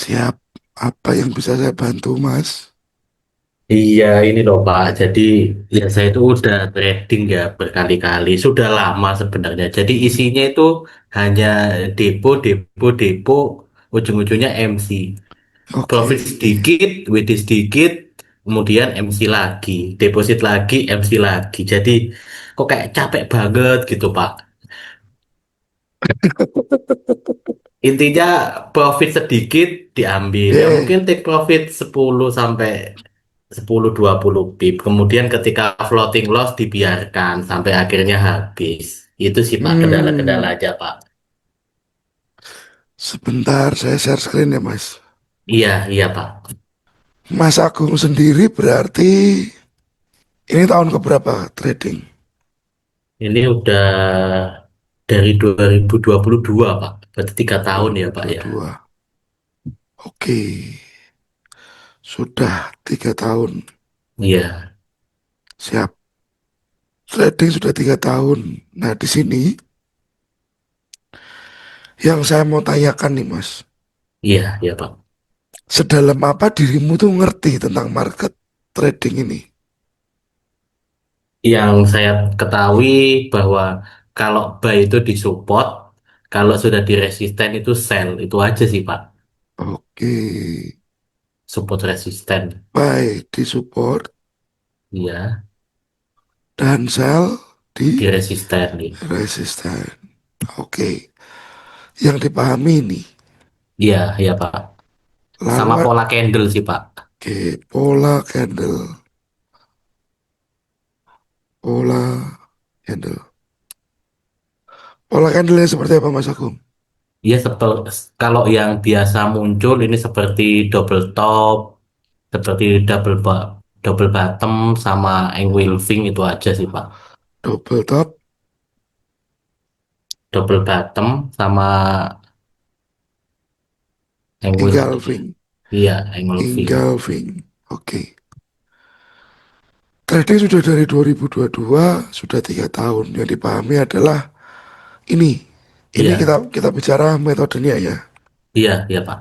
Siap. Apa yang bisa saya bantu, Mas? Iya, ini loh Pak. Jadi ya saya itu udah trading ya berkali-kali. Sudah lama sebenarnya. Jadi isinya itu hanya depo, depo, depo. Ujung-ujungnya MC. Oke. Profit sedikit, WD sedikit, kemudian MC lagi. Deposit lagi, MC lagi. Jadi kok kayak capek banget gitu Pak. Intinya profit sedikit diambil. Ya Eh, mungkin take profit 10 sampai 10-20 pip. Kemudian ketika floating loss dibiarkan sampai akhirnya habis. Itu sih Pak kendala-kendala hmm, aja Pak. sebentar saya share screen ya, Mas. Iya, iya Pak. Mas Agung sendiri berarti ini tahun keberapa trading? Ini udah dari 2022 Pak. Berarti 3 tahun ya Pak ya. 2022. Oke, sudah 3 tahun. Iya, Siap. Trading sudah 3 tahun. Nah, di sini yang saya mau tanyakan nih, Mas. iya, iya Pak. Sedalam apa dirimu tuh ngerti tentang market trading ini? Yang saya ketahui bahwa kalau buy itu disupport, kalau sudah di resisten itu sell. Itu aja sih Pak. Oke, Support resisten. buy di support Iya, dan sell di di resisten nih. resisten. Oke, yang dipahami ini. Iya, iya Pak. Sama Lalu, pola candle sih Pak. oke, pola candle, pola candle. Pola candle seperti apa, Mas Agung? Iya, kalau yang biasa muncul ini seperti double top, seperti double bottom sama engulfing itu aja sih Pak. Double top, Double bottom sama engulfing. engulfing, Iya, engulfing. engulfing. Oke. Trading sudah dari 2022, sudah 3 tahun. Yang dipahami adalah ini. Ini Iya, kita kita bicara metodenya ya. iya, iya Pak.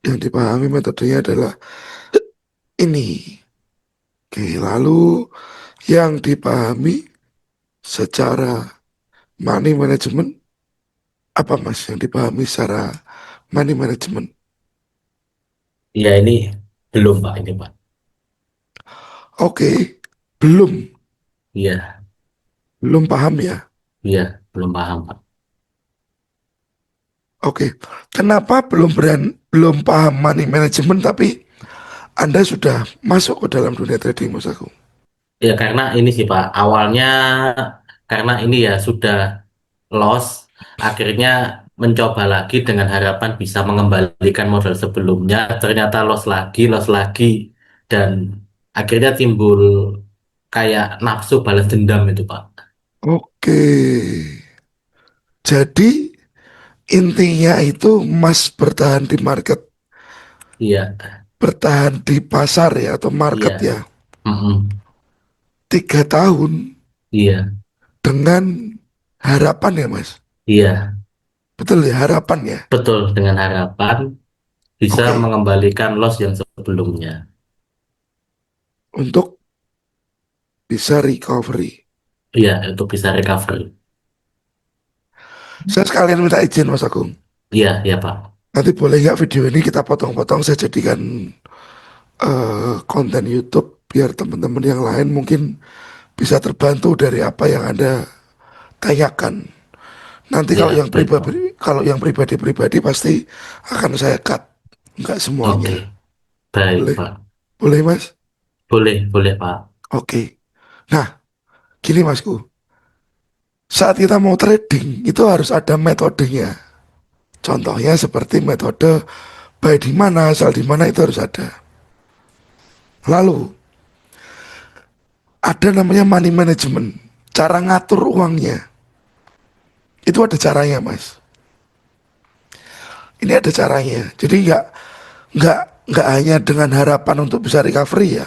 Yang dipahami metodenya adalah ini. Oke, lalu yang dipahami secara money management apa, Mas? Yang dipahami secara money management? Iya, ini belum Pak ini Pak. Oke, belum Iya, belum paham ya. iya, belum paham Pak. Oke, kenapa belum paham money management tapi Anda sudah masuk ke dalam dunia trading, Mas Agung? Ya karena ini sih Pak, awalnya karena ini ya sudah loss, akhirnya mencoba lagi dengan harapan bisa mengembalikan modal sebelumnya, ternyata loss lagi, dan akhirnya timbul kayak nafsu balas dendam itu Pak. Oke, jadi intinya itu Mas bertahan di market, Iya, bertahan di pasar ya atau market iya, ya, mm-mm. 3 tahun Iya, dengan harapan ya, Mas. iya, Betul ya, harapan ya. betul dengan harapan bisa Oke, mengembalikan loss yang sebelumnya. untuk bisa recovery. Iya, untuk bisa recovery. Saya sekalian minta izin, Mas Agung. Iya, iya Pak. Nanti boleh nggak video ini kita potong-potong saya jadikan konten YouTube biar teman-teman yang lain mungkin bisa terbantu dari apa yang Anda tanyakan. Nanti Iya, kalau yang baik Pak. pribadi pasti akan saya cut, nggak Oke, semuanya. baik Boleh, Pak. boleh Mas. Boleh, boleh Pak. Oke. Nah, gini Masku, saat kita mau trading itu harus ada metodenya. Contohnya seperti metode buy di mana, sell di mana itu harus ada. Lalu ada namanya money management, cara ngatur uangnya. Itu ada caranya, Mas. Ini ada caranya. Jadi nggak nggak hanya dengan harapan untuk bisa recovery ya.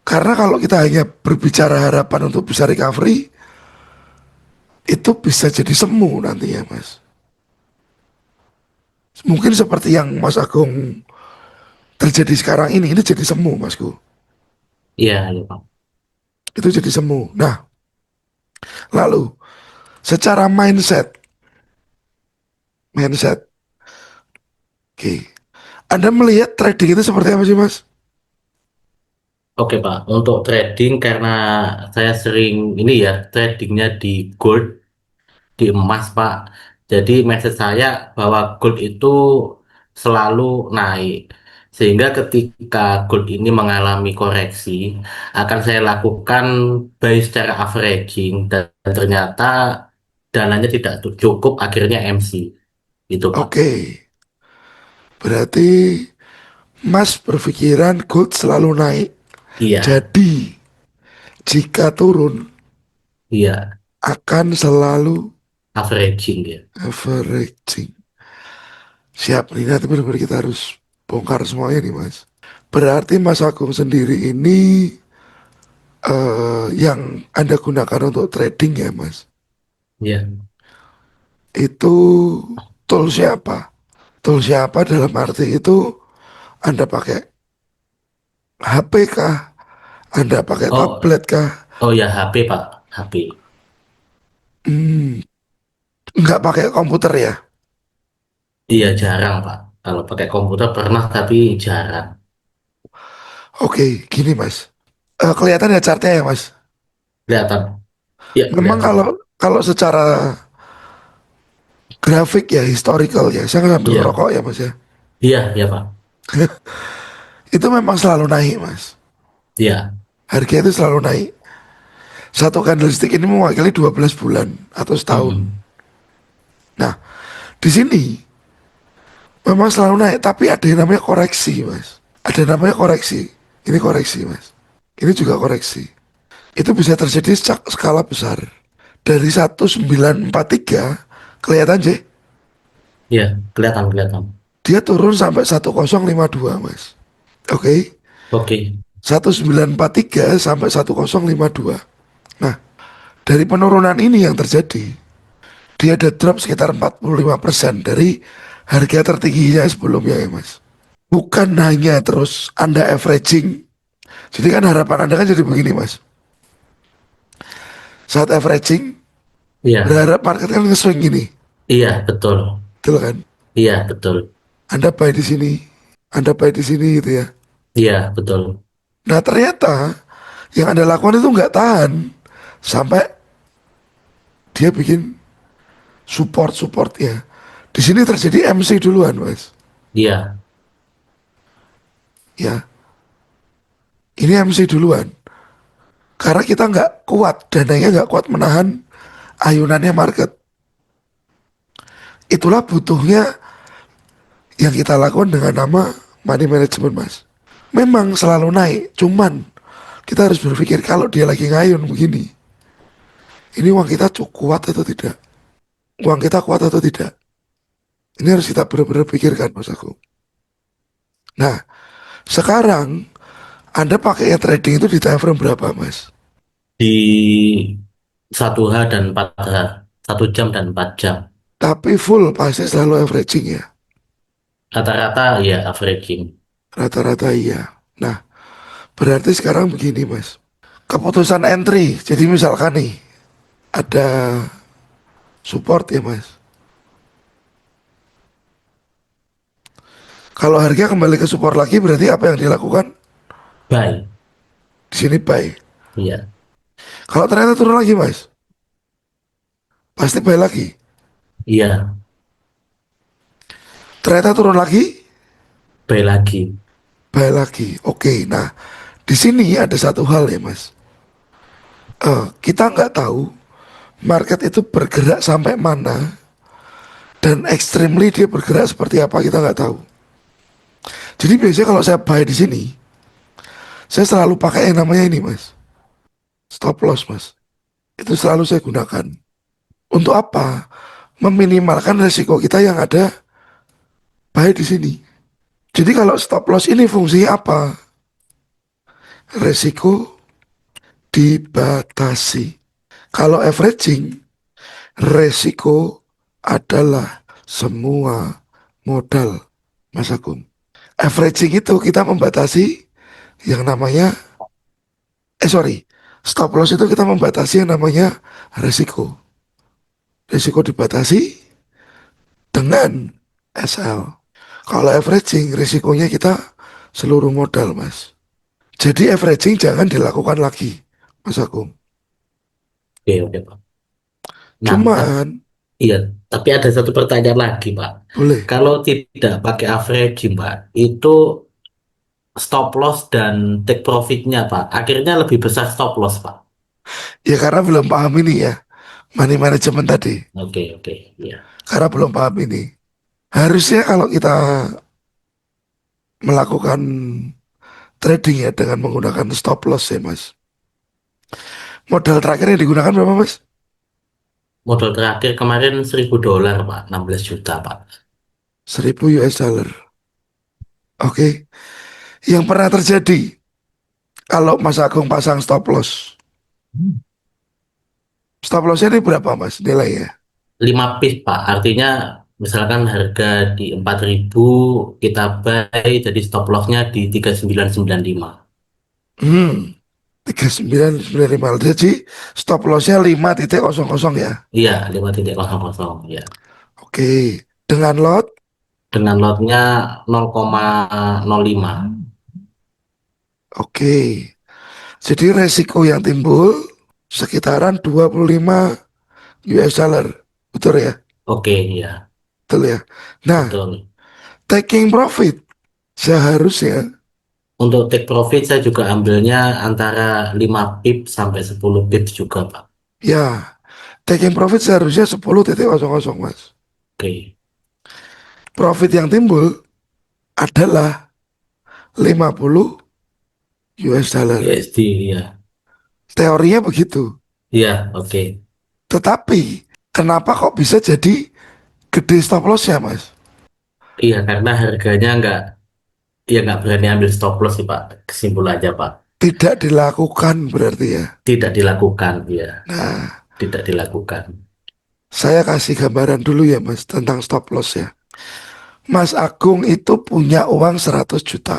Karena kalau kita hanya berbicara harapan untuk bisa recovery, itu bisa jadi semu nantinya, Mas. Mungkin seperti yang Mas Agung terjadi sekarang ini jadi semu Masku. Iya, iya Pak. Itu jadi semu. Nah, lalu secara mindset, oke. Anda melihat trading itu seperti apa sih Mas? Oke Pak, untuk trading karena saya sering ini ya tradingnya di gold, di emas Pak. Jadi message saya bahwa gold itu selalu naik. Sehingga ketika gold ini mengalami koreksi, akan saya lakukan buy secara averaging dan ternyata dananya tidak cukup, akhirnya MC. Itu Pak. Oke, berarti Mas berpikiran gold selalu naik. Iya, Jadi jika turun iya, akan selalu averaging ya. averaging. Siap nih, nanti benar-benar kita harus bongkar semuanya nih Mas. Berarti Mas Agung sendiri ini yang Anda gunakan untuk trading ya Mas. Iya. Itu toolsnya apa? Toolsnya apa dalam arti itu Anda pakai HP kah? Anda pakai Oh, tablet kah? oh ya HP Pak, HP. Hmm, nggak pakai komputer ya? Iya jarang Pak. Kalau pakai komputer pernah tapi jarang. Oke, gini Mas. Kelihatan ya chartnya ya Mas. Kelihatan. Iya Memang kelihatan. kalau secara grafik ya historical ya, saya ngambil Iya, rokok ya Mas ya. iya, iya Pak. Itu memang selalu naik Mas. Iya. Harga itu selalu naik. Satu candlestick ini mewakili 12 bulan atau setahun. Mm-mm. Nah, di sini memang selalu naik, tapi ada yang namanya koreksi, Mas. Ada yang namanya koreksi. Ini koreksi, Mas. Ini juga koreksi. Itu bisa terjadi skala besar. Dari 1943 kelihatan sih, Iya, kelihatan, kelihatan. dia turun sampai 1052, Mas. Oke. Oke. 1943 sampai 1052. Nah, dari penurunan ini yang terjadi, dia ada drop sekitar 45% dari harga tertingginya sebelumnya ya Mas. Bukan hanya terus Anda averaging. Jadi kan harapan Anda kan jadi begini Mas. Saat averaging, Iya, berharap market kan nge-swing gini. iya betul. Betul kan? Iya betul. Anda buy di sini, Anda buy di sini gitu ya. Iya betul. Nah ternyata yang Anda lakukan itu nggak tahan sampai dia bikin support-supportnya. Di sini terjadi MC duluan Mas. Iya, Ya, ini MC duluan. Karena kita nggak kuat, dananya nggak kuat menahan ayunannya market. Itulah butuhnya yang kita lakukan dengan nama money management mas. Memang selalu naik, cuman kita harus berpikir kalau dia lagi ngayun begini, ini uang kita cukup kuat atau tidak? Uang kita kuat atau tidak? Ini harus kita benar-benar pikirkan mas aku. Nah, sekarang Anda pakai trading itu di time frame berapa mas? di 1H dan 4H, 1 jam dan 4 jam. Tapi full pasti selalu averaging ya. Rata-rata ya averaging. Rata-rata iya. Nah, berarti sekarang begini mas. Keputusan entry, jadi misalkan nih ada support ya mas. Kalau harga kembali ke support lagi berarti apa yang dilakukan? Baik. Di sini buy. Iya, Kalau ternyata turun lagi mas, pasti buy lagi. iya, Ternyata turun lagi, baik lagi. buy lagi. Oke, nah di sini ada satu hal ya mas. Kita nggak tahu market itu bergerak sampai mana dan extremely dia bergerak seperti apa kita nggak tahu. Jadi biasanya kalau saya buy di sini, saya selalu pakai yang namanya ini mas, stop loss mas. Itu selalu saya gunakan. Untuk apa? Meminimalkan resiko kita yang ada buy di sini. Jadi kalau stop loss ini fungsinya apa? Resiko dibatasi. Kalau averaging, resiko adalah semua modal, Mas Agung. Averaging itu kita membatasi yang namanya, sorry, stop loss itu kita membatasi yang namanya risiko. Risiko dibatasi dengan SL. Kalau averaging, risikonya kita seluruh modal, Mas. Jadi averaging jangan dilakukan lagi, Mas Agung. Oke, oke, Pak. Nah, Cuman, iya, tapi ada satu pertanyaan lagi, Pak. boleh. Kalau tidak pakai averaging, Pak, itu stop loss dan take profitnya, Pak. Akhirnya lebih besar stop loss, Pak. Ya karena belum paham ini ya, money management tadi. Oke, oke, iya. Karena belum paham ini. Harusnya kalau kita melakukan trading ya dengan menggunakan stop loss ya, Mas. Modal terakhir yang digunakan berapa, Mas? Modal terakhir kemarin $1.000, Pak. 16 juta, Pak. 1000 US dollar. Oke. Yang pernah terjadi kalau Mas Agung pasang stop loss. Stop lossnya ini berapa, Mas, nilainya? 5 pip, Pak. Artinya misalkan harga di 4.000 kita buy, jadi stop lossnya di 3995. Hmm, 3995. Jadi stop lossnya 5,00 ya. Iya, 5.00, ya. Oke. Dengan lot, Dengan lotnya 0,05. oke. Jadi resiko yang timbul sekitaran 25 US dollar. Betul ya? Oke, ya, Betul ya. Nah, betul. taking profit seharusnya Untuk take profit saya juga ambilnya antara 5 pip sampai 10 pip juga, Pak. ya, taking profit seharusnya 10,00 Mas. Oke, Profit yang timbul adalah 50 US dollar. USD, ya. Teorinya begitu. Iya, oke. Tetapi kenapa kok bisa jadi gede stop lossnya, Mas? Iya, karena harganya nggak berani ambil stop loss sih, Pak. Kesimpulannya, Pak. Tidak dilakukan berarti ya. Tidak dilakukan, ya. Nah, Tidak dilakukan. saya kasih gambaran dulu ya, Mas, tentang stop loss ya. Mas Agung itu punya uang 100 juta.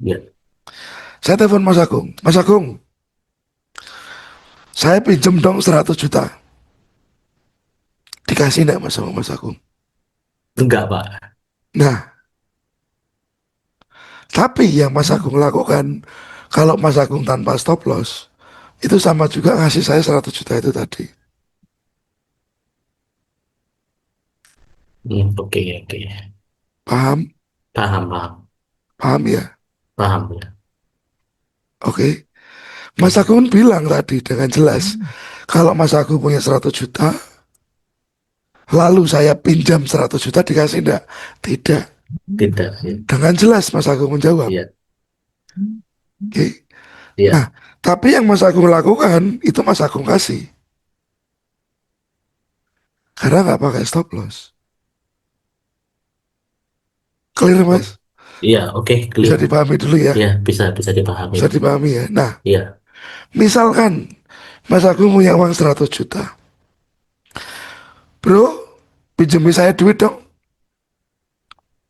Ya, Saya telepon Mas Agung. Mas Agung, saya pinjem dong 100 juta. Dikasih enggak Mas sama Mas Agung? enggak, Pak. Nah, tapi yang Mas Agung lakukan, kalau Mas Agung tanpa stop loss, itu sama juga ngasih saya 100 juta itu tadi. Oke, oke. Paham? Paham, paham. Paham ya? Paham, ya. Oke. Mas Oke. Agung bilang tadi dengan jelas, kalau Mas Agung punya 100 juta, lalu saya pinjam 100 juta dikasih enggak? Tidak. Tidak, ya. Dengan jelas Mas Agung menjawab. Iya, Oke. Nah, iya. tapi yang Mas Agung lakukan, itu Mas Agung kasih. Karena nggak pakai stop loss. Clear Oh, Mas? iya, oke, Bisa clear. dipahami dulu ya. Iya, bisa dipahami, Bisa Pak. dipahami ya. Nah, Iya, misalkan Mas Agung punya uang 100 juta. Bro, pinjemi saya duit dong.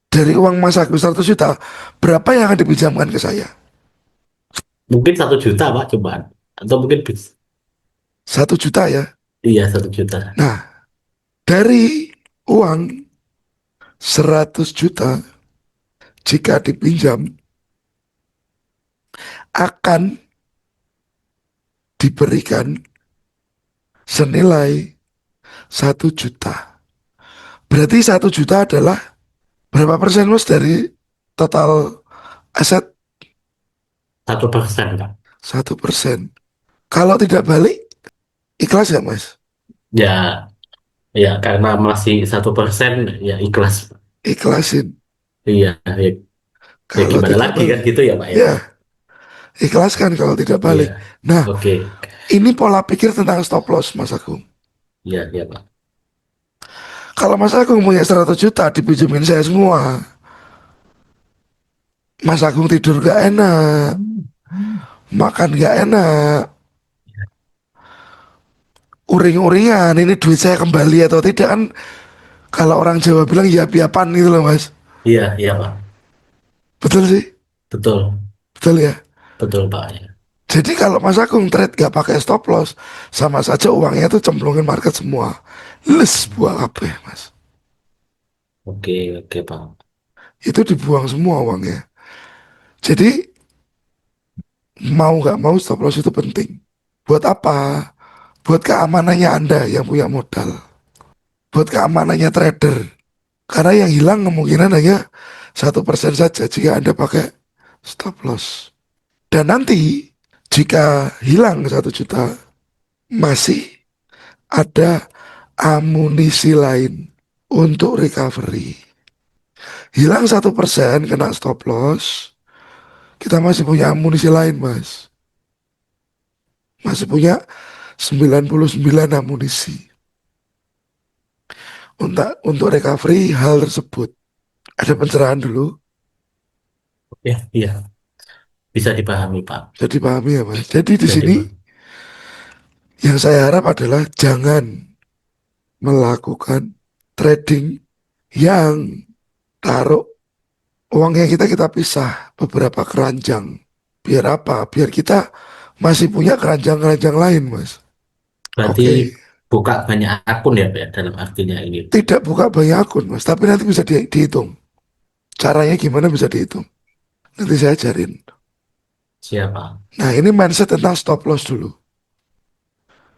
Dari uang Mas Agung 100 juta, berapa yang akan dipinjamkan ke saya? mungkin 1 juta, Pak, cobaan. Atau mungkin 1 juta ya. iya, 1 juta. Nah, dari uang 100 juta, jika dipinjam, akan diberikan senilai 1 juta. Berarti 1 juta adalah berapa persen Mas dari total aset? 1%, Pak. 1%. Kalau tidak balik, ikhlas ya Mas? Ya, ya, karena masih 1%, ya ikhlas, Pak. Ikhlasin. Iya, ya, ya Kalau gimana tidak lagi kan balik, gitu ya, Pak, ya. ya ikhlaskan kalau tidak Iya, balik. Nah, oke. ini pola pikir tentang stop loss Mas Agung. Iya, iya, Pak. Kalau Mas Agung punya 100 juta dipinjemin saya semua, Mas Agung tidur gak enak, makan gak enak, uring-uringan ini duit saya kembali atau tidak kan Kalau orang Jawa bilang ya piapan gitu loh mas. Iya, iya Pak. Betul sih, Betul, betul ya. betul Pak. Ya. Jadi kalau Mas Agung trade gak pakai stop loss, sama saja uangnya tuh cemplungin market semua. Les buang apa ya mas? Oke, oke Pak. Itu dibuang semua uangnya. Jadi mau nggak mau stop loss itu penting. Buat apa? Buat keamanannya Anda yang punya modal. Buat keamanannya trader. Karena yang hilang kemungkinan hanya 1% saja jika Anda pakai stop loss. Dan nanti jika hilang 1 juta, masih ada amunisi lain untuk recovery. Hilang 1% kena stop loss, kita masih punya amunisi lain mas. Masih punya 99 amunisi untuk recovery hal tersebut. Ada pencerahan dulu, Oke, iya, bisa dipahami Pak. jadi pahami ya mas. Jadi di Jadi sini yang saya harap adalah jangan melakukan trading yang taruh uangnya kita pisah beberapa keranjang. Biar apa? Biar kita masih punya keranjang-keranjang lain, Mas. berarti Oke, buka banyak akun ya Pak, ya, dalam artinya ini. tidak buka banyak akun, Mas. Tapi nanti bisa dihitung. Caranya gimana bisa dihitung? Nanti saya ajarin. Siapa? Nah, ini mindset tentang stop loss dulu.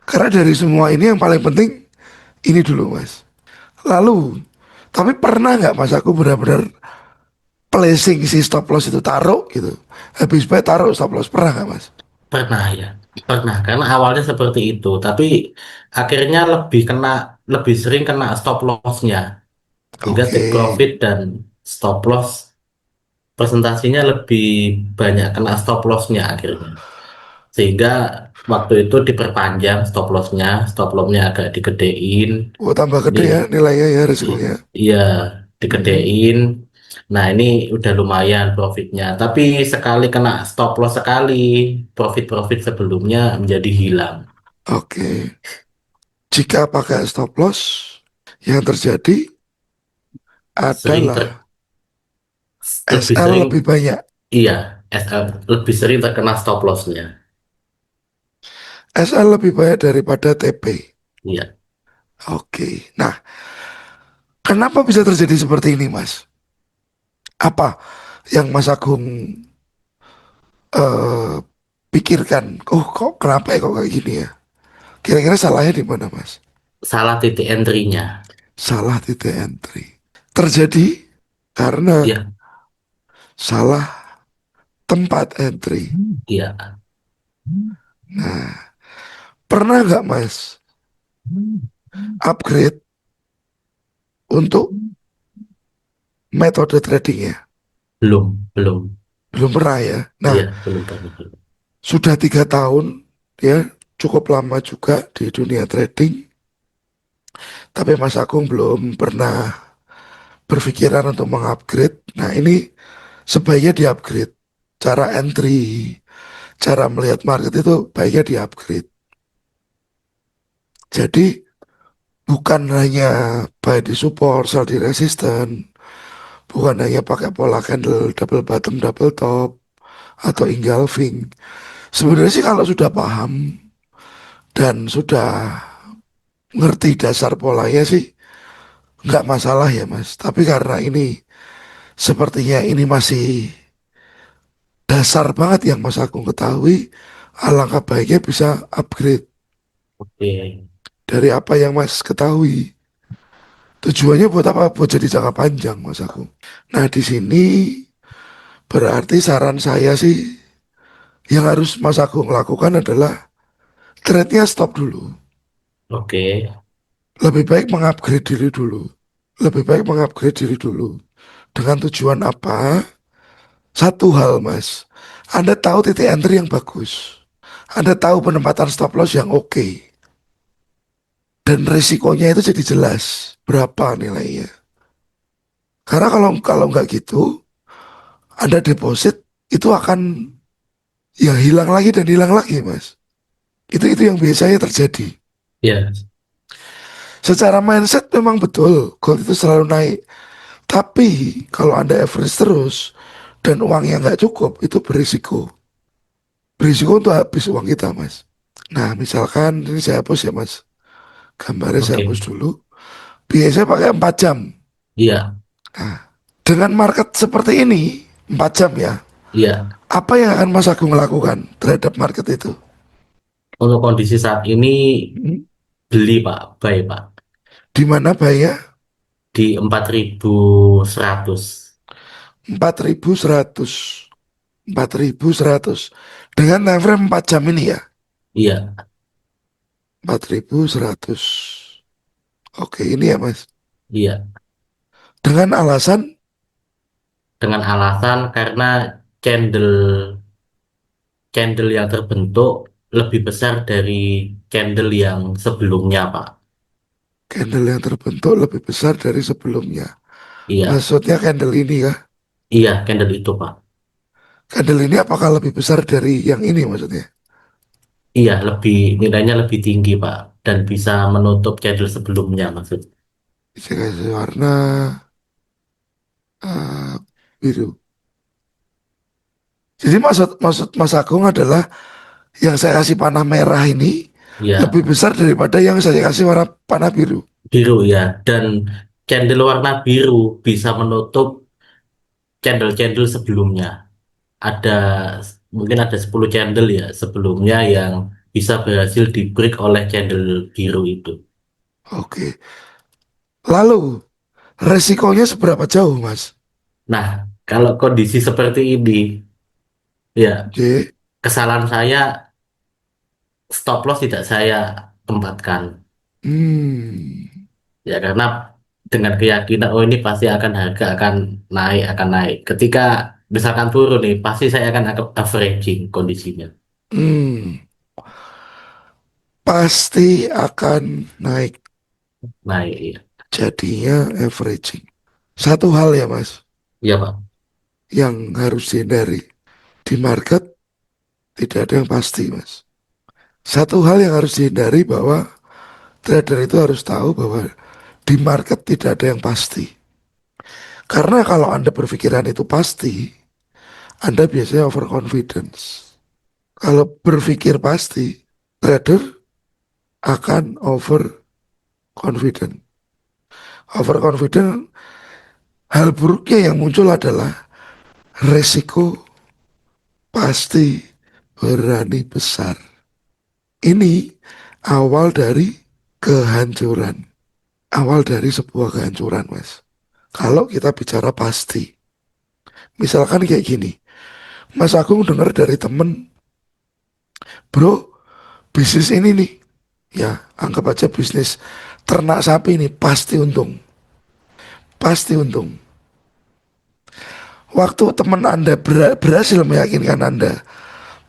Karena dari semua ini yang paling penting ini dulu, Mas. Lalu, tapi pernah nggak Mas aku benar-benar placing si stop loss itu taruh gitu. Habis baik taruh stop loss pernah nggak, Mas? Pernah ya, pernah. Karena awalnya seperti itu, tapi akhirnya lebih sering kena stop loss-nya. Sehingga Oke. take profit dan stop loss presentasinya lebih banyak kena stop loss-nya akhirnya. Sehingga waktu itu diperpanjang stop loss-nya agak digedein. Oh, tambah Ini gede ya nilainya ya i- resikonya. iya Hmm, digedein. Nah, ini udah lumayan profitnya. Tapi sekali kena stop loss sekali, profit-profit sebelumnya menjadi hilang. oke. Jika pakai stop loss, yang terjadi Sering ter, adalah lebih SL sering, lebih banyak. iya, SL lebih sering terkena stop loss-nya. SL lebih banyak daripada TP. Iya, Oke. Nah, kenapa bisa terjadi seperti ini, Mas? Apa yang Mas Agung eh, pikirkan? Oh, kok kenapa ya kok kayak gini ya? Kira-kira salahnya di mana, Mas? salah titik entry-nya. Salah titik entry. Terjadi karena Iya, salah tempat entry. iya. Nah, pernah nggak, Mas, upgrade untuk metode tradingnya? Belum, belum. Belum pernah ya. Nah, Iya, belum pernah. sudah 3 tahun ya, cukup lama juga di dunia trading. Tapi Mas Agung belum pernah berpikiran untuk mengupgrade. Nah, ini sebaiknya di-upgrade. Cara entry, cara melihat market itu baiknya di-upgrade. Jadi bukan hanya buy di support, sell di resistance, bukan hanya pakai pola candle double bottom, double top, atau engulfing. Sebenarnya sih kalau sudah paham dan sudah ngerti dasar polanya sih nggak masalah ya mas. Tapi karena ini sepertinya ini masih dasar banget yang mas Agung ketahui, alangkah baiknya bisa upgrade Oke, dari apa yang mas ketahui. Tujuannya buat apa? Buat jadi jangka panjang mas Agung. Nah di sini berarti saran saya sih yang harus mas Agung lakukan adalah trade-nya stop dulu. oke. Lebih baik mengupgrade diri dulu. Lebih baik mengupgrade diri dulu. Dengan tujuan apa? Satu hal mas, Anda tahu titik entry yang bagus. Anda tahu penempatan stop loss yang oke. Dan risikonya itu jadi jelas. Berapa nilainya. Karena kalau kalau nggak gitu, Anda deposit itu akan ya hilang lagi dan hilang lagi mas. Itu yang biasanya terjadi. Ya, Secara mindset memang betul gold itu selalu naik. Tapi kalau Anda average terus dan uangnya nggak cukup, itu berisiko. Berisiko untuk habis uang kita, Mas. Nah, misalkan ini saya hapus ya, Mas. Gambarnya saya Oke, hapus dulu. Biasanya pakai 4 jam. iya, Nah, dengan market seperti ini, 4 jam ya. iya. Apa yang akan Mas Agung lakukan terhadap market itu? Untuk kondisi saat ini Hmm? beli Pak, buy Pak, Di mana Baya? di 4.100. 4.100. 4.100. Dengan time frame 4 jam ini ya. Iya, 4.100. Oke, ini ya Mas. iya. Dengan alasan Dengan alasan karena candle candle yang terbentuk lebih besar dari candle yang sebelumnya Pak. candle yang terbentuk lebih besar dari sebelumnya. Iya, Maksudnya candle ini kah? iya candle itu Pak. Candle ini apakah lebih besar dari yang ini maksudnya? Iya, nilainya lebih tinggi Pak dan bisa menutup candle sebelumnya maksud. Saya kasih warna biru. Jadi maksud maksud Mas Agung adalah yang saya kasih panah merah ini lebih Iya, besar daripada yang saya kasih warna panah biru. biru ya dan candle warna biru bisa menutup candle-candle sebelumnya. Ada mungkin ada 10 candle ya sebelumnya yang bisa berhasil di break oleh candle biru itu. Oke. Lalu resikonya seberapa jauh, Mas? Nah, kalau kondisi seperti ini, ya Oke. kesalahan saya stop loss tidak saya tempatkan. Hmm. Ya karena dengan keyakinan oh ini pasti akan harga akan naik. Ketika misalkan turun nih, pasti saya akan averaging kondisinya. Hmm. Pasti akan naik. Naik, iya. Jadinya averaging. Satu hal ya, Mas, Iya, Pak. yang harus dihindari. Di market tidak ada yang pasti, Mas. Satu hal yang harus dihindari bahwa trader itu harus tahu bahwa di market tidak ada yang pasti. Karena kalau Anda berpikiran itu pasti, Anda biasanya overconfidence. Kalau berpikir pasti, trader akan overconfident. Overconfident, hal buruknya yang muncul adalah resiko pasti berani besar. Ini awal dari kehancuran. Awal dari sebuah kehancuran, Mas. Kalau kita bicara pasti. Misalkan kayak gini. Mas Agung dengar dari temen, bro, bisnis ini nih. Ya, anggap aja bisnis ternak sapi ini pasti untung. Pasti untung. Waktu teman Anda berhasil meyakinkan Anda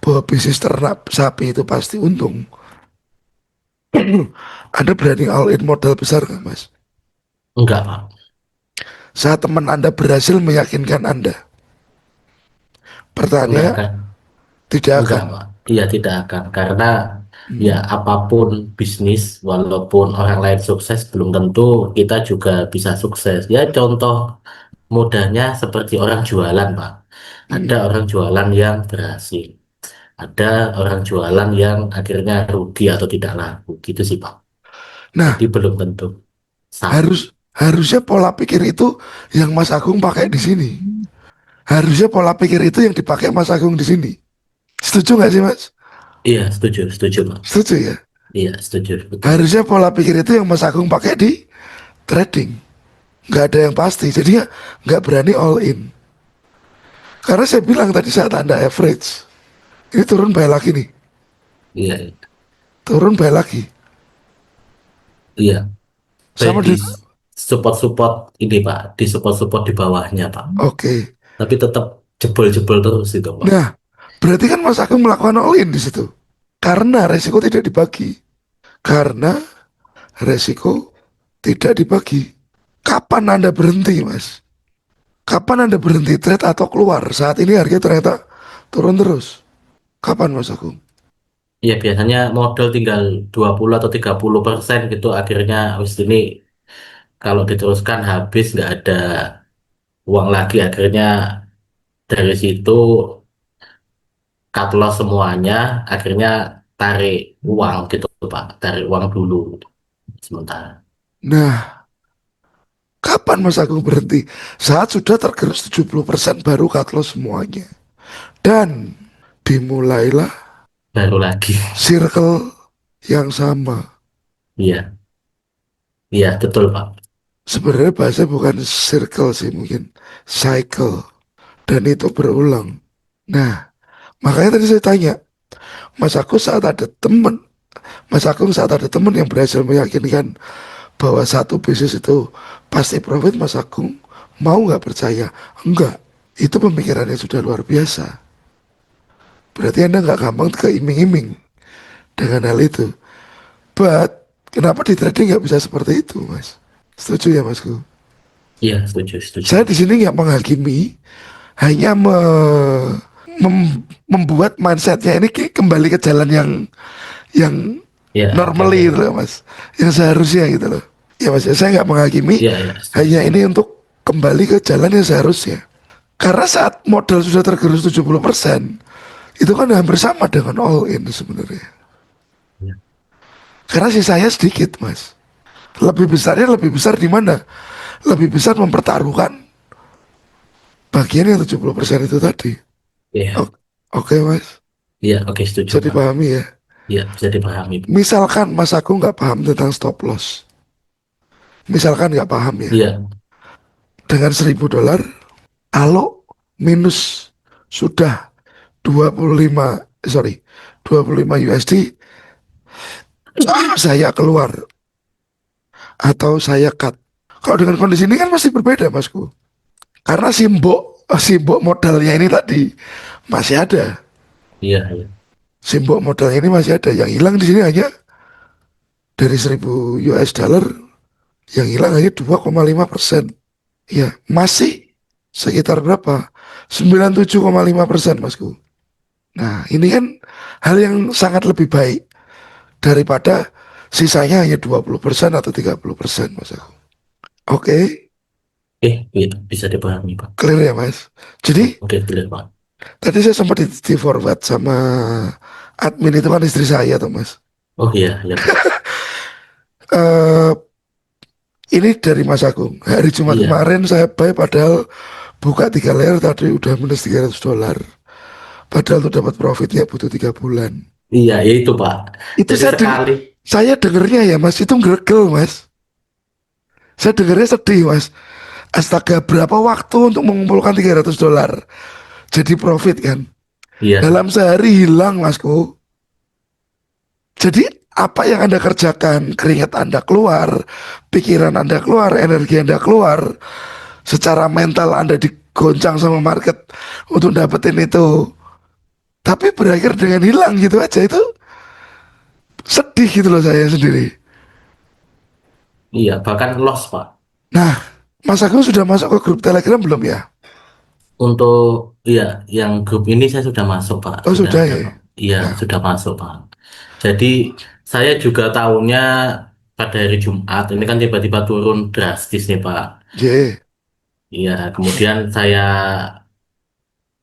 bahwa bisnis ternak sapi itu pasti untung, Anda berani all in modal besar nggak, Mas? Enggak, Pak. Saat teman Anda berhasil meyakinkan Anda, Enggak pertanyaannya akan. tidak Enggak, akan. Pak. Iya, tidak akan. Karena ya Hmm, apapun bisnis, walaupun orang lain sukses, belum tentu kita juga bisa sukses. Ya, contoh mudahnya seperti orang jualan, Pak. Ada hmm. orang jualan yang berhasil. Ada orang jualan yang akhirnya rugi atau tidak laku. Gitu sih, Pak. Nah, Jadi belum tentu sama. harusnya pola pikir itu yang Mas Agung pakai di sini. Harusnya pola pikir itu yang dipakai Mas Agung di sini. Setuju nggak sih, Mas? Iya, setuju, setuju, Pak. Setuju ya. Iya, setuju, betul. Harusnya pola pikir itu yang Mas Agung pakai di trading. Nggak ada yang pasti, jadi ya nggak berani all in. Karena saya bilang tadi saat Anda average, ini turun balik lagi nih, Iya, iya. turun balik lagi. Iya. Baik Sama di di, support-support ini, Pak. Di support-support di bawahnya, Pak. oke. Tapi tetap jebol-jebol terus itu, Pak. Nah, berarti kan Mas Agung melakukan all in di situ. Karena resiko tidak dibagi. Karena resiko tidak dibagi. Kapan Anda berhenti, Mas? Kapan Anda berhenti trade atau keluar? Saat ini harga ternyata turun terus. Kapan, Mas Agung? Ya biasanya modal tinggal 20 atau 30% gitu, akhirnya wis ini kalau diteruskan habis, nggak ada uang lagi, akhirnya dari situ cut loss semuanya, akhirnya tarik uang gitu Pak, tarik uang dulu sementara. Nah, kapan Mas Agung berhenti? Saat sudah tergerus 70% baru cut loss semuanya. Dan dimulailah Baru lagi. circle yang sama. Iya, iya betul Pak. Sebenarnya bahasa bukan circle sih, mungkin cycle. Dan itu berulang. Nah, makanya tadi saya tanya, Mas Agung saat ada temen, Mas Agung saat ada temen yang berhasil meyakinkan bahwa satu bisnis itu pasti profit, Mas Agung mau nggak percaya? Enggak. Itu pemikirannya sudah luar biasa. Berarti Anda nggak gampang keiming-iming dengan hal itu. But kenapa di trading nggak bisa seperti itu, Mas? Setuju ya, Masku? Iya, setuju, setuju. Saya di sini nggak menghakimi, hanya membuat mindsetnya ini kembali ke jalan yang Iya, oke, oke. normally gitu loh, Mas, yang seharusnya gitu loh. Ya Mas, ya, saya nggak menghakimi, Iya, iya, setuju. hanya ini untuk kembali ke jalan yang seharusnya. Karena saat modal sudah tergerus 70%, itu kan hampir sama dengan all in sebenarnya. Iya, Karena sisanya sedikit, Mas. Lebih besarnya lebih besar di mana? Lebih besar mempertaruhkan bagian yang 70% itu tadi. iya, O- Oke, Mas. iya, oke, setuju Bisa Pak. dipahami ya. Iya, bisa dipahami. Misalkan Mas aku nggak paham tentang stop loss. Misalkan nggak paham ya. Iya, Dengan $1.000, kalau minus sudah 25, sorry, 25 USD, saya keluar atau saya cut. Kalau dengan kondisi ini kan pasti berbeda, Masku. Karena simbok modalnya ini tadi masih ada. iya, iya, Simbok modalnya ini masih ada. Yang hilang di sini hanya dari 1.000 US dollar, yang hilang hanya 2,5%. Ya, masih sekitar berapa? 97,5%, Masku. Nah, ini kan hal yang sangat lebih baik daripada sisanya hanya 20% atau 30%, Mas aku. Oke, iya, bisa dipahami Pak. clear ya, Mas. Jadi, Oke, clear Pak. tadi saya sempat di forward sama admin, itu kan istri saya tuh, Mas. Oh iya, iya Pak. Eh ini dari Mas Agung. Hari Jumat Iya, kemarin saya buy padahal buka 3 layer tadi udah minus $300. Padahal tuh dapat profitnya butuh 3 bulan. iya, ya itu Pak. Itu Jadi sekali, saya dengernya ya Mas, itu gregel Mas. Saya dengernya sedih Mas. Astaga, berapa waktu untuk mengumpulkan $300 jadi profit kan? iya, Dalam sehari hilang Masku. Jadi apa yang Anda kerjakan, keringat Anda keluar, pikiran Anda keluar, energi Anda keluar, secara mental Anda digoncang sama market untuk dapetin itu. Tapi berakhir dengan hilang gitu aja, itu sedih gitu loh saya sendiri. iya, bahkan loss Pak. Nah, Mas Agung sudah masuk ke grup Telegram belum ya? Untuk iya, yang grup ini saya sudah masuk Pak, Oh sudah sudah ada ya. Pak. Iya, Nah, sudah masuk Pak. Jadi saya juga tahunya pada hari Jumat ini kan tiba-tiba turun drastis nih Pak. J. Iya, kemudian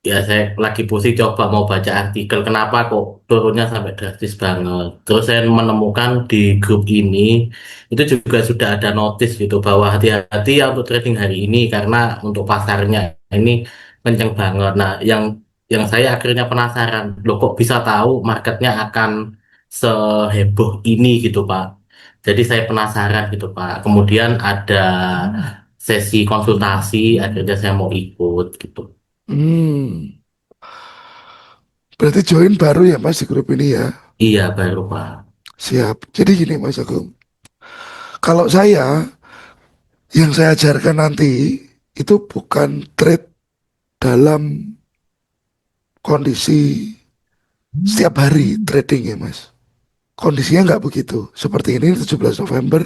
ya saya lagi pusing coba mau baca artikel kenapa kok turunnya sampai drastis banget. Terus saya menemukan di grup ini itu juga sudah ada notis gitu bahwa hati-hati ya untuk trading hari ini karena untuk pasarnya ini kenceng banget. Nah, yang saya akhirnya penasaran, loh kok bisa tahu marketnya akan seheboh ini gitu Pak. Jadi saya penasaran gitu Pak. Kemudian ada sesi konsultasi, akhirnya saya mau ikut gitu. hmm, berarti join baru ya Mas di grup ini ya. Iya baru Pak. Siap. Jadi gini Mas Agung, kalau saya, yang saya ajarkan nanti itu bukan trade dalam kondisi setiap hari trading ya Mas. Kondisinya nggak begitu. Seperti ini 17 November,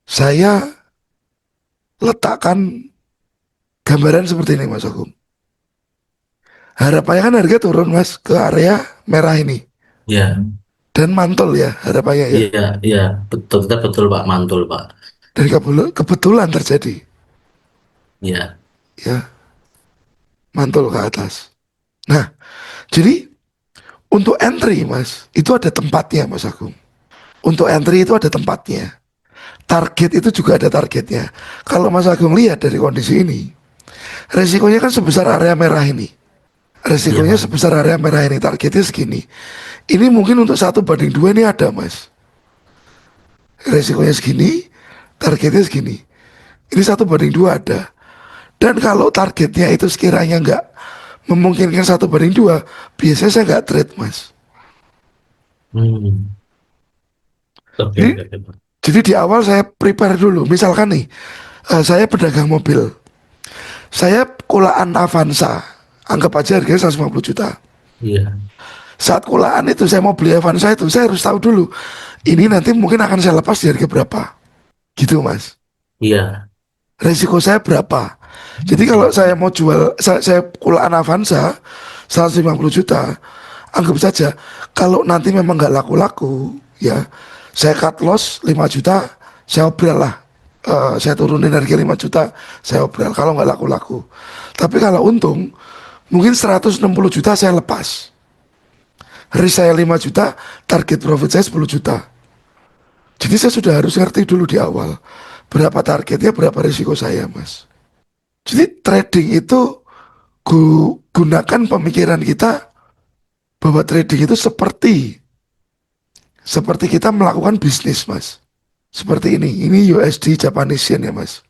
saya letakkan gambaran seperti ini Mas Agung. Harapannya kan harga turun Mas ke area merah ini. Ya, dan mantul ya harapannya ya. iya, iya, betul, betul, betul Pak, mantul Pak. Dan kebetulan terjadi Ya, ya, mantul ke atas. Nah, jadi untuk entry mas, itu ada tempatnya mas Agung. Untuk entry itu ada tempatnya. Target itu juga ada targetnya. Kalau mas Agung lihat dari kondisi ini, resikonya kan sebesar area merah ini. iya Resikonya Pak. sebesar area merah ini, targetnya segini. Ini mungkin untuk 1:2 ini ada mas. Resikonya segini, targetnya segini. Ini 1:2 ada. Dan kalau targetnya itu sekiranya nggak memungkinkan 1:2, biasanya saya nggak trade mas. Hmm. Oke, Jadi, oke, oke, Pak. jadi di awal saya prepare dulu. Misalkan nih, saya pedagang mobil, saya kulaan Avanza, anggap aja harganya 150 juta. Iya, Saat kulaan itu saya mau beli Avanza itu, saya harus tahu dulu, ini nanti mungkin akan saya lepas di harga berapa. Gitu mas. iya, Resiko saya berapa. Jadi kalau iya. saya mau jual, saya kulaan Avanza 150 juta, anggap saja kalau nanti memang nggak laku-laku, ya saya cut loss 5 juta, saya obral lah. Saya turunin harga 5 juta, saya obral kalau nggak laku-laku. Tapi kalau untung, mungkin 160 juta saya lepas. Risk saya 5 juta, target profit saya 10 juta. Jadi saya sudah harus ngerti dulu di awal berapa targetnya, berapa risiko saya, mas. Jadi trading itu gunakan pemikiran kita bahwa trading itu seperti kita melakukan bisnis, mas. Seperti ini USD Japanese Yen ya, mas.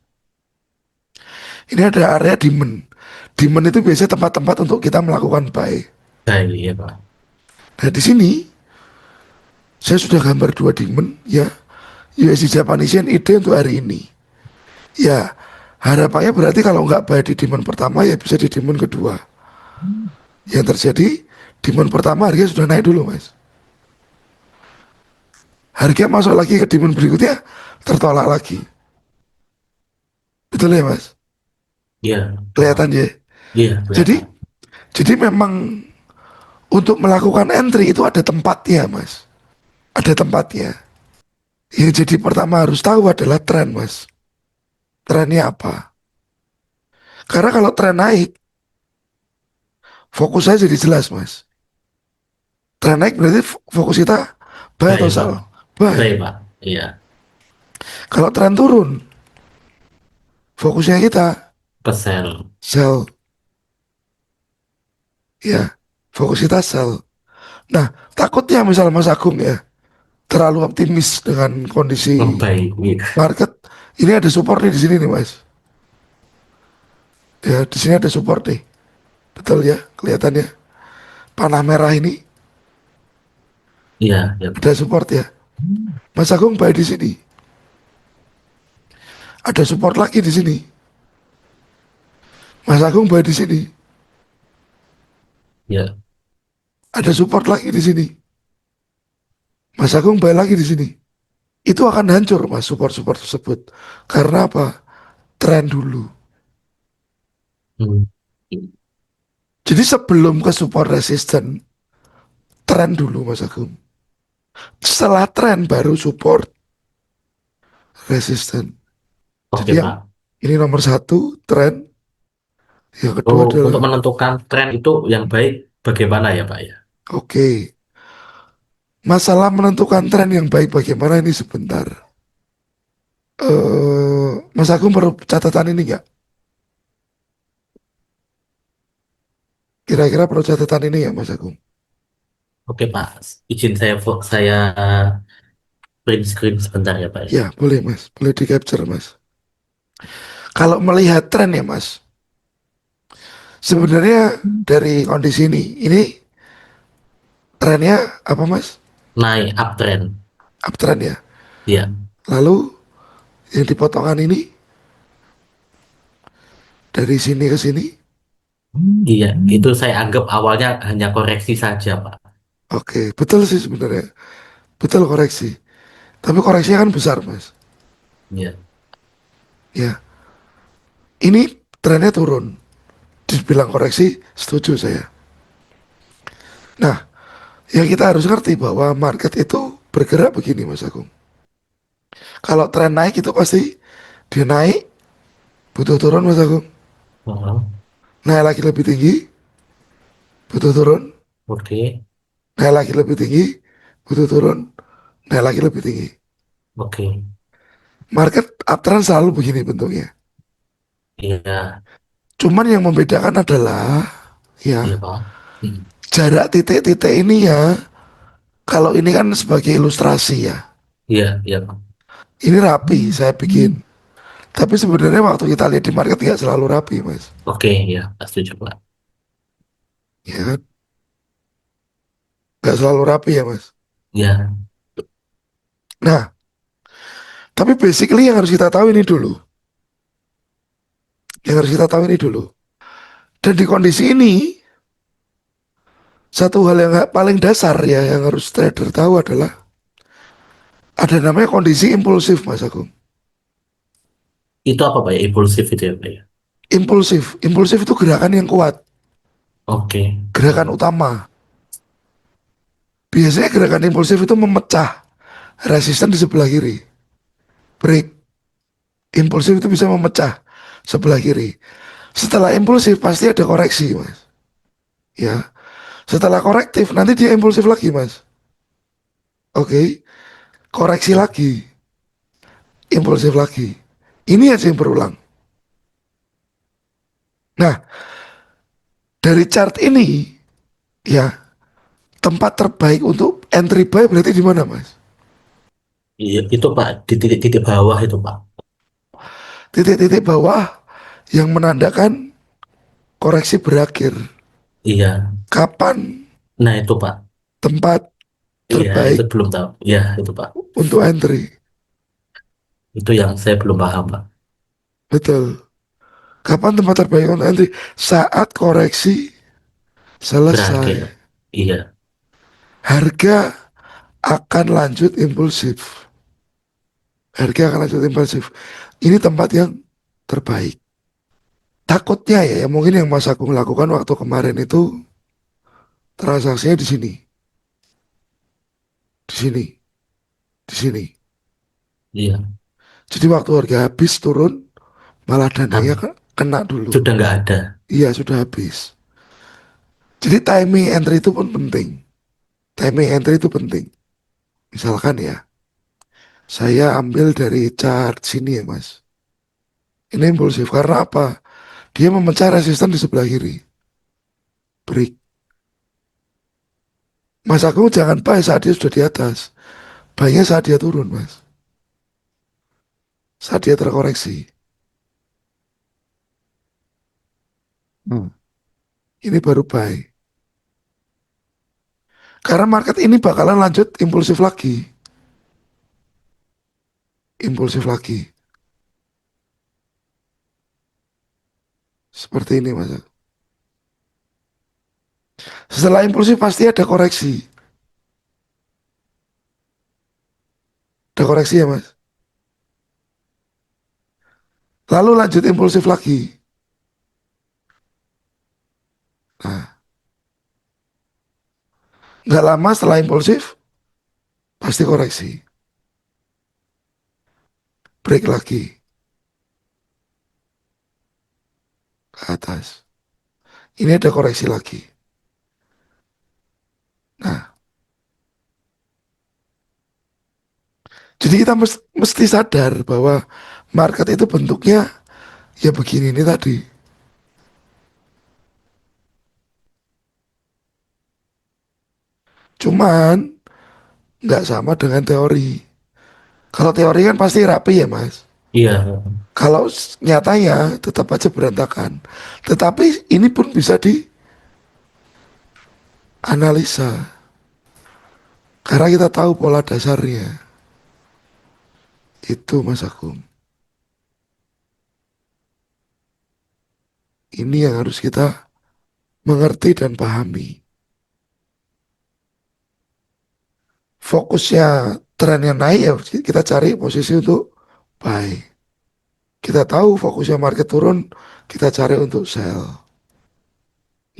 Ini ada area demand. Demand itu biasanya tempat-tempat untuk kita melakukan buy. Baik, iya Pak. Nah di sini saya sudah gambar dua demand ya. USD Japanese Yen ide untuk hari ini. Ya harapannya berarti kalau nggak buy di demand pertama ya bisa di demand kedua. Yang terjadi demand pertama harga sudah naik dulu, mas. Harga masuk lagi ke demand berikutnya tertolak lagi. Betul ya, mas? Iya, paham. Kelihatan ya. Iya, Jadi kelihatan. jadi memang untuk melakukan entry itu ada tempatnya, mas. Ada tempatnya. Yang jadi pertama harus tahu adalah tren, mas. Trennya apa? Karena kalau tren naik, fokus saya jadi jelas, mas. Tren naik berarti fokus kita buy atau Baik, Pak. sell? Buy. Baik, Pak. Iya, Kalau tren turun, fokusnya kita kesel. sell. Ya, fokus kita sell. Nah, takutnya misalnya Mas Agung ya, terlalu optimis dengan Oh, kondisi baik. Iya. market. Ini ada support nih di sini nih, mas. Ya, di sini ada support nih. Betul ya, kelihatannya. Panah merah ini Iya, iya, Pak. ada support ya. Mas Agung buy di sini. Ada support lagi di sini. Mas Agung buy di sini. Iya. Ada support lagi di sini. Mas Agung buy lagi di sini. Itu akan hancur mas support-support tersebut. Karena apa? Tren dulu. Hmm. Jadi sebelum ke support resisten, tren dulu mas Agung. Setelah tren baru support resisten. Jadi Oke, yang Pak. ini nomor satu tren, yang kedua Oh, adalah untuk menentukan tren itu yang baik bagaimana ya, Pak ya? oke. Masalah menentukan tren yang baik bagaimana ini sebentar. Mas Agung perlu catatan ini nggak? Kira-kira perlu catatan ini ya Mas Agung? Oke, Pak. Izin saya print screen sebentar ya, Pak ya. Ya boleh Mas, boleh di capture Mas. Kalau melihat tren ya Mas, sebenarnya dari kondisi ini trennya apa Mas? Naik uptrend. Uptrend ya. Ya. Lalu yang dipotongan ini dari sini ke sini, Iya, itu saya anggap awalnya hanya koreksi saja, Pak. oke betul sih sebenarnya, betul koreksi. Tapi koreksinya kan besar Mas. Iya. Ya, ini trennya turun. Dibilang koreksi, setuju saya. Nah, Yang kita harus ngerti bahwa market itu bergerak begini Mas Agung. Kalau tren naik itu pasti dia naik, butuh turun Mas Agung. Mhm. Naik lagi lebih tinggi, butuh turun. Oke, Naik lagi lebih tinggi, butuh turun. Naik lagi lebih tinggi. oke, Market uptrend selalu begini bentuknya. iya, Cuman yang membedakan adalah iya ya Pak. Hmm. jarak titik-titik ini ya. Kalau ini kan sebagai ilustrasi ya. Iya, iya Pak. Ini rapi saya bikin. Tapi sebenarnya waktu kita lihat di market nggak selalu rapi mas. Oke, ya, setuju Pak. Ya kan? Nggak selalu rapi ya mas. Ya, Nah, tapi basically yang harus kita tahu ini dulu. Yang harus kita tahu ini dulu. Dan di kondisi ini, satu hal yang paling dasar ya yang harus trader tahu adalah ada namanya kondisi impulsif mas Agung. itu apa Pak ya? Impulsif itu ya Pak ya? Impulsif. Impulsif itu gerakan yang kuat. Oke, Gerakan hmm. utama. Biasanya gerakan impulsif itu memecah resisten di sebelah kiri. Break. Impulsif itu bisa memecah sebelah kiri. Setelah impulsif pasti ada koreksi, Mas. Ya. Setelah korektif nanti dia impulsif lagi, Mas. Oke. Koreksi lagi, impulsif lagi. Ini aja yang berulang. Nah, dari chart ini ya, tempat terbaik untuk entry buy berarti di mana, Mas? Iya, itu Pak, di titik-titik bawah itu Pak. Titik-titik bawah yang menandakan koreksi berakhir. Iya, Kapan nah itu Pak. tempat Iya, itu terbaik belum tahu. Iya, itu Pak. untuk entry? Itu yang saya belum paham Pak. Betul. Kapan tempat terbaik untuk entry? Saat koreksi Berakhir. selesai. Iya, Harga akan lanjut impulsif. Harga akan lanjut impulsif. Ini tempat yang terbaik. Takutnya ya, mungkin yang Mas Agung lakukan waktu kemarin itu transaksinya di sini, di sini, di sini. iya. Jadi waktu harga habis turun, malah dananya Am- kena dulu. Sudah nggak ada. Iya sudah habis. Jadi timing entry itu pun penting. Timing entry itu penting. Misalkan ya, saya ambil dari chart sini ya mas. Ini impulsif karena apa? Dia memecah resisten di sebelah kiri. Break. Mas Agung jangan buy saat dia sudah di atas. Buy-nya saat dia turun mas. Saat dia terkoreksi. Hmm. Ini baru buy. Karena market ini bakalan lanjut impulsif lagi. Impulsif lagi. Seperti ini mas. Setelah impulsif pasti ada koreksi. Ada koreksi ya mas. Lalu lanjut impulsif lagi. Nah, nggak lama setelah impulsif pasti koreksi. Break lagi ke atas. Ini ada koreksi lagi. Nah, jadi kita mesti sadar bahwa market itu bentuknya ya begini ini tadi. Cuman nggak sama dengan teori. Kalau teori kan pasti rapi ya mas. Iya, Kalau nyatanya tetap aja berantakan. Tetapi ini pun bisa dianalisa. Karena kita tahu pola dasarnya. Itu Mas Agung. Ini yang harus kita mengerti dan pahami. Fokusnya tren yang naik ya kita cari posisi untuk buy. Kita tahu fokusnya market turun, kita cari untuk sell.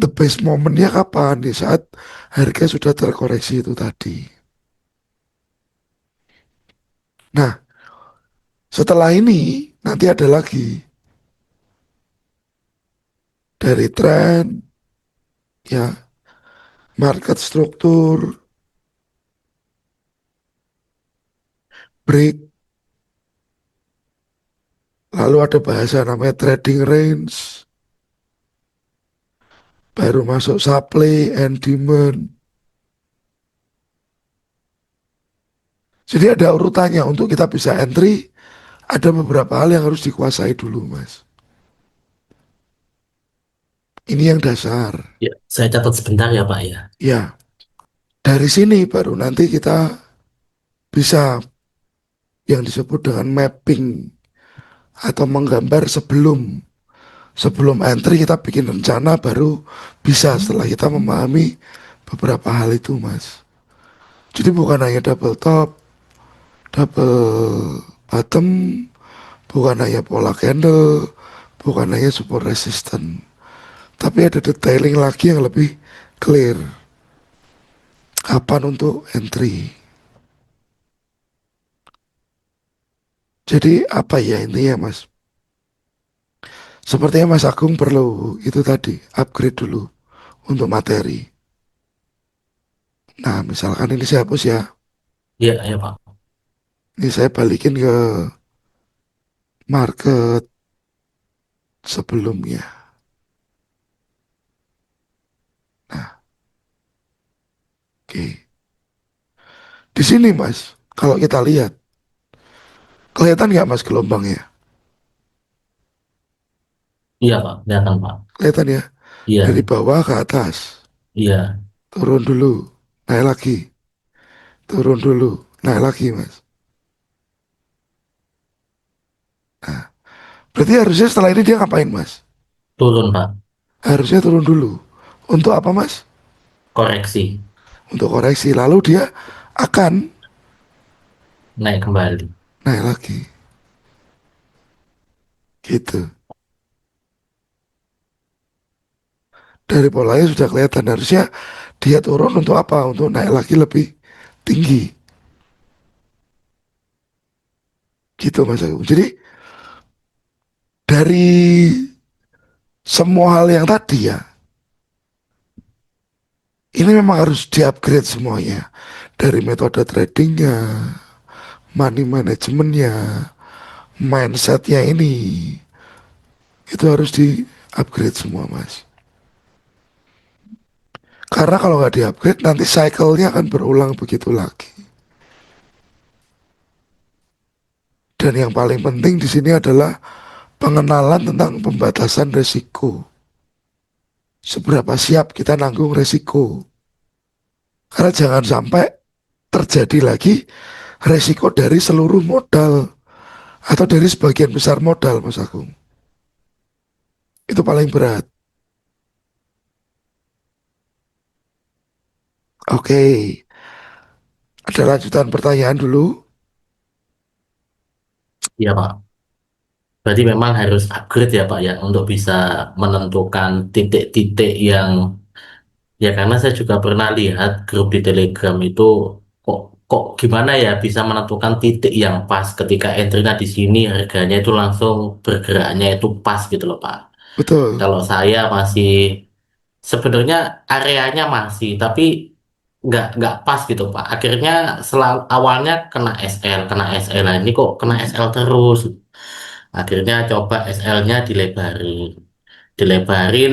the best momennya kapan? Di saat harga sudah terkoreksi itu tadi. Nah, setelah ini nanti ada lagi dari tren, ya, market struktur, break, lalu ada bahasa namanya trading range, baru masuk supply and demand. Jadi ada urutannya untuk kita bisa entry, ada beberapa hal yang harus dikuasai dulu, Mas. Ini yang dasar. Ya, saya catat sebentar ya Pak ya. Ya, dari sini baru nanti kita bisa yang disebut dengan mapping atau menggambar sebelum sebelum entry kita bikin rencana baru bisa setelah kita memahami beberapa hal itu, Mas. Jadi bukan hanya double top, double bottom, bukan hanya pola candle, bukan hanya support resistance, tapi ada detailing lagi yang lebih clear. Kapan untuk entry? Jadi apa ya intinya, Mas? Sepertinya Mas Agung perlu itu tadi, upgrade dulu untuk materi. Nah, misalkan ini saya hapus ya. Iya, ya Pak. Ini saya balikin ke market sebelumnya. Nah, oke. Di sini Mas, kalau kita lihat, kelihatan nggak Mas gelombangnya? Iya Pak, kelihatan Pak. Kelihatan ya? Dari Iya, bawah ke atas. iya, Turun dulu, naik lagi. Turun dulu, naik lagi Mas. Nah, berarti harusnya setelah ini dia ngapain Mas? turun Pak. Harusnya turun dulu. Untuk apa Mas? Koreksi, Untuk koreksi. Lalu dia akan naik kembali. naik lagi. Gitu. Dari polanya sudah kelihatan. Harusnya dia turun untuk apa? Untuk naik lagi lebih tinggi. Gitu Mas Agung. Jadi dari semua hal yang tadi ya, ini memang harus di-upgrade semuanya. Dari metode tradingnya, money managementnya, mindsetnya ini. Itu harus di-upgrade semua Mas. Karena kalau nggak di-upgrade nanti cycle-nya akan berulang begitu lagi. Dan yang paling penting di sini adalah pengenalan tentang pembatasan resiko. Seberapa siap kita nanggung resiko. Karena jangan sampai terjadi lagi resiko dari seluruh modal atau dari sebagian besar modal, Mas Agung. Itu paling berat. Oke, ada lanjutan pertanyaan dulu. Iya Pak. Berarti memang harus upgrade ya Pak ya untuk bisa menentukan titik-titik yang ya karena saya juga pernah lihat grup di Telegram itu kok kok gimana ya bisa menentukan titik yang pas ketika entry-nya di sini harganya itu langsung bergeraknya itu pas gitu loh Pak. Betul. Kalau saya masih sebenarnya areanya masih tapi nggak pas gitu Pak. Akhirnya selalu awalnya kena SL, kena SL. Nah, ini kok kena SL terus. Akhirnya coba SL-nya dilebarin. Dilebarin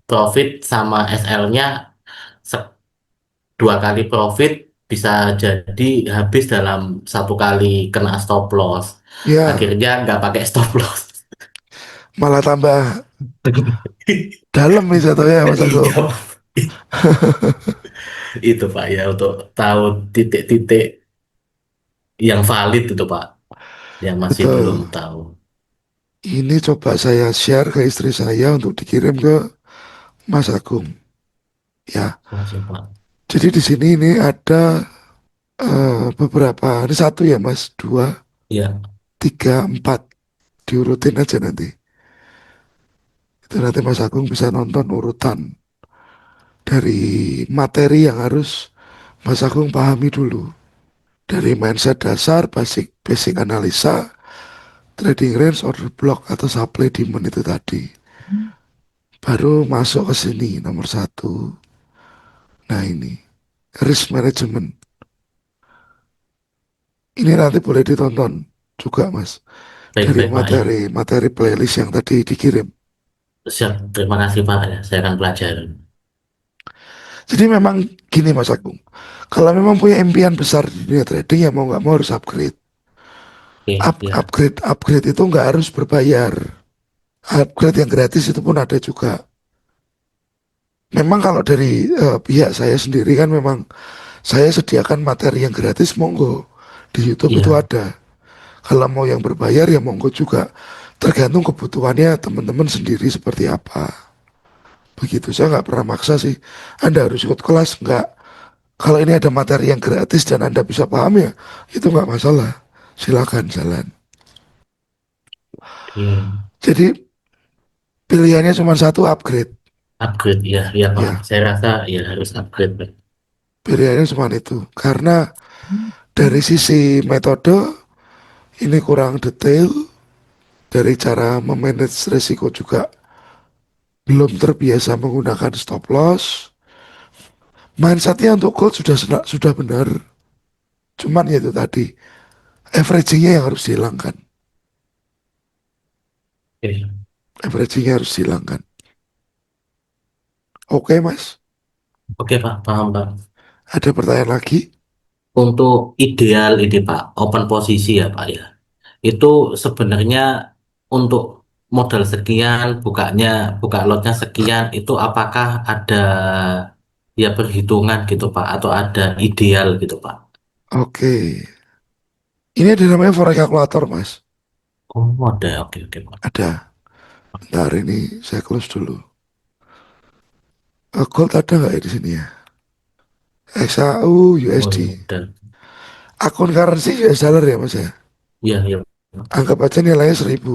profit sama SL-nya dua kali profit bisa jadi habis dalam satu kali kena stop loss. Ya, Akhirnya nggak pakai stop loss. malah tambah dalam nih jatuhnya, Mas Agung. Iya, itu Pak ya untuk tahu titik-titik yang valid itu Pak, yang masih belum Betul. tahu. Ini coba saya share ke istri saya untuk dikirim ke Mas Agung. Ya, Masih Pak. jadi di sini ini ada beberapa. Ini satu ya Mas, dua, Iya, tiga, empat. Diurutin aja nanti. Itu nanti Mas Agung bisa nonton urutan dari materi yang harus Mas Agung pahami dulu. Dari mindset dasar, basic basic analisa, trading range, order block atau supply demand itu tadi. Baru masuk ke sini nomor satu. Nah ini risk management. Ini nanti boleh ditonton juga Mas dari Baik-baik Pak ya. materi playlist yang tadi dikirim. Siap, terima kasih Pak ya. Saya akan pelajari. Jadi memang gini Mas Agung, kalau memang punya impian besar di dunia trading ya mau nggak mau harus upgrade. Oke, ya, Upgrade itu nggak harus berbayar. Upgrade yang gratis itu pun ada juga. Memang kalau dari pihak saya sendiri kan memang saya sediakan materi yang gratis monggo di YouTube itu iya, ada. Kalau mau yang berbayar ya monggo juga. Tergantung kebutuhannya teman-teman sendiri seperti apa. Begitu saya nggak pernah maksa sih. Anda harus ikut kelas nggak. Kalau ini ada materi yang gratis dan Anda bisa paham ya itu nggak masalah. Silakan jalan. oke. Jadi pilihannya cuma satu upgrade. Upgrade ya, ya Pak. Ya, Saya rasa ya harus upgrade Pak. pilihannya cuma itu. Karena dari sisi metode ini kurang detail. Dari cara memanage resiko juga belum terbiasa menggunakan stop loss. Mindsetnya untuk gold sudah benar. Cuman ya itu tadi, averagingnya yang harus dihilangkan. Oke, Averagingnya harus dihilangkan. Oke mas, oke Pak, paham Pak. ada pertanyaan lagi? Untuk ideal ini Pak, open posisi ya Pak ya. Itu sebenarnya untuk modal sekian, buka lotnya sekian, itu apakah ada ya perhitungan gitu Pak, atau ada ideal gitu Pak? Oke, ini ada namanya forex calculator mas. Oh, ada, oke oke Pak. Ada. Bentar ini saya close dulu. Gold ada nggak ya di sini ya? XAU Oh USD. ya udah, Akun currency US dollar ya mas ya. iya iya Anggap aja nilainya 1.000.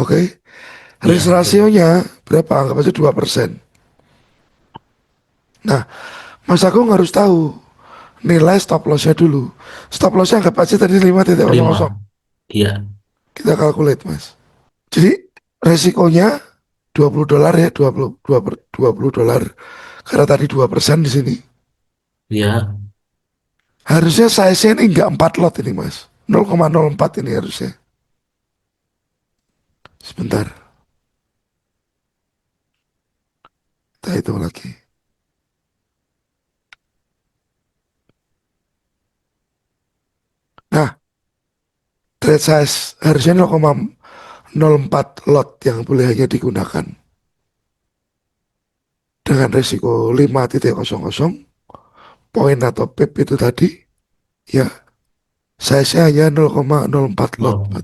Oke. iya Risk oke. rasionya berapa? Anggap aja 2%. Nah, Mas Agung harus tahu nilai stop lossnya dulu. Stop lossnya anggap aja tadi 5,00. 5, iya Kita calculate mas. Jadi resikonya $20 ya, 20 dolar. Karena tadi 2% di sini. iya Harusnya size ini enggak 4 lot ini mas. 0,04 ini harusnya. Sebentar, kita hitung lagi. Nah, trade size harusnya 0,04 lot yang boleh hanya digunakan. Dengan resiko 5,00 poin atau pip itu tadi, ya size-nya hanya 0,04 lot. oh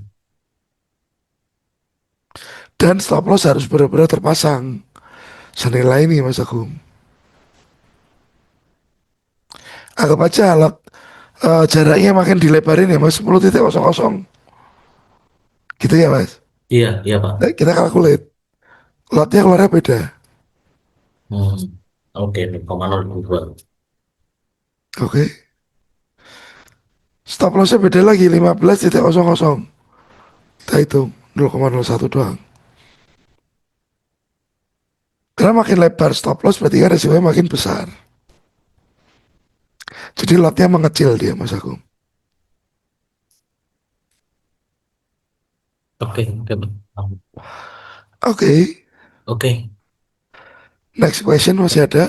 Dan stop loss harus benar-benar terpasang. Senilai ini Mas Agung. Anggap aja lot jaraknya makin dilebarin ya Mas, 10,00. Gitu ya Mas. iya iya Pak. Nah, kita calculate. Lotnya keluarnya beda. Hmm. Oke, 0,02. Oke. Stop lossnya beda lagi 15,00. Kita hitung 0,01 doang. Karena makin lebar stop loss berarti kan resikonya makin besar. Jadi lotnya mengecil dia Mas Agung. Oke oke Pak. Oke. Oke, Next question masih ada?